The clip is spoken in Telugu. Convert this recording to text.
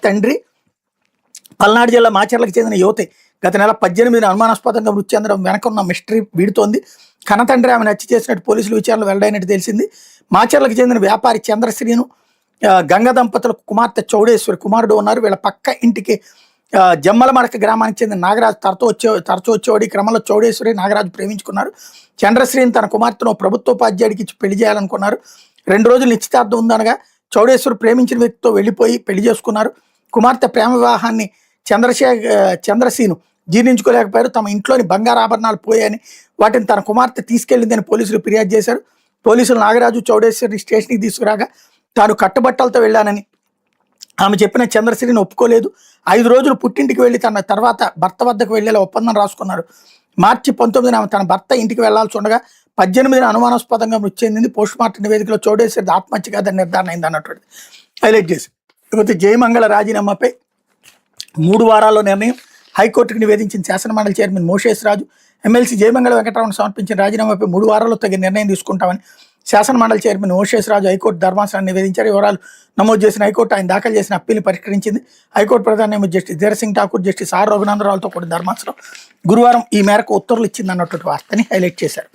తండ్రి పల్నాడు జిల్లా మాచర్లకు చెందిన యువతి గత నెల 18 అనుమానాస్పదంగా మృతి చెందడం వెనకున్న మిస్టరీ వీడుతోంది. కన్నతండ్రి ఆమెను హత్య చేసినట్టు పోలీసులు విచారణలో వెల్లడైనట్టు తెలిసింది. మాచర్లకు చెందిన వ్యాపారి చంద్రశ్రీను గంగ దంపతులకు కుమార్తె చౌడేశ్వరి కుమారుడు ఉన్నారు. వీళ్ళ పక్క ఇంటికి జమ్మలమడక గ్రామానికి చెందిన నాగరాజు తరచూ వచ్చేవాడు. ఈ క్రమంలో చౌడేశ్వరి నాగరాజు ప్రేమించుకున్నారు. చంద్రశ్రీని తన కుమార్తెను ప్రభుత్వోపాధ్యాయుడికి ఇచ్చి పెళ్లి చేయాలనుకున్నారు. 2 రోజులు నిశ్చితార్థం ఉందనగా చౌడేశ్వరి ప్రేమించిన వ్యక్తితో వెళ్లిపోయి పెళ్లి చేసుకున్నారు. కుమార్తె ప్రేమ వివాహాన్ని చంద్రశ్రీను జీర్ణించుకోలేకపోయారు. తమ ఇంట్లోని బంగారు ఆభరణాలు పోయాయని వాటిని తన కుమార్తె తీసుకెళ్లిందని పోలీసులు ఫిర్యాదు చేశారు. పోలీసులు నాగరాజు చౌడేశ్వరి స్టేషన్కి తీసుకురాగా తాను కట్టుబట్టలతో వెళ్ళానని ఆమె చెప్పిన చంద్రశ్రీని ఒప్పుకోలేదు. 5 రోజులు పుట్టింటికి వెళ్లి తన తర్వాత భర్త వద్దకు వెళ్లేలా ఒప్పందం రాసుకున్నారు. మార్చి 19 ఆమె తన భర్త ఇంటికి వెళ్లాల్సి ఉండగా 18 అనుమానాస్పదంగా మృతి చెందింది. పోస్టుమార్టం నివేదికలో చౌడేశ్వరి ఆత్మహత్య కాదని నిర్ధారణ అయింది అన్నట్టు హైలైట్ చేసి ఇకపోతే జయమంగళ రాజీనామాపై 3 వారాల్లో నిర్ణయం హైకోర్టుకు నివేదించిన శాసనమండలి చైర్మన్ మోషేస్ రాజు. ఎమ్మెల్సీ జయమంగళ వెంకటరమణ సమర్పించిన రాజీనామాపై 3 వారాల్లో తగిన నిర్ణయం తీసుకుంటామని శాసనమండలి చైర్మన్ మోషేస్ రాజు హైకోర్టు ధర్మాసనాన్ని నివేదించారు. వివరాలు నమోదు చేసిన హైకోర్టు ఆయన దాఖలు చేసిన అప్పీల్ని పరిష్కరించింది. హైకోర్టు ప్రధాన న్యాయమూర్తి జస్టిస్ ధీరసింగ్ ఠాకూర్, జస్టిస్ ఆర్ రఘునందరావులతో కూడిన ధర్మాసనం గురువారం ఈ మేరకు ఉత్తర్వులు ఇచ్చిందన్నటువంటి వార్తని హైలైట్ చేశారు.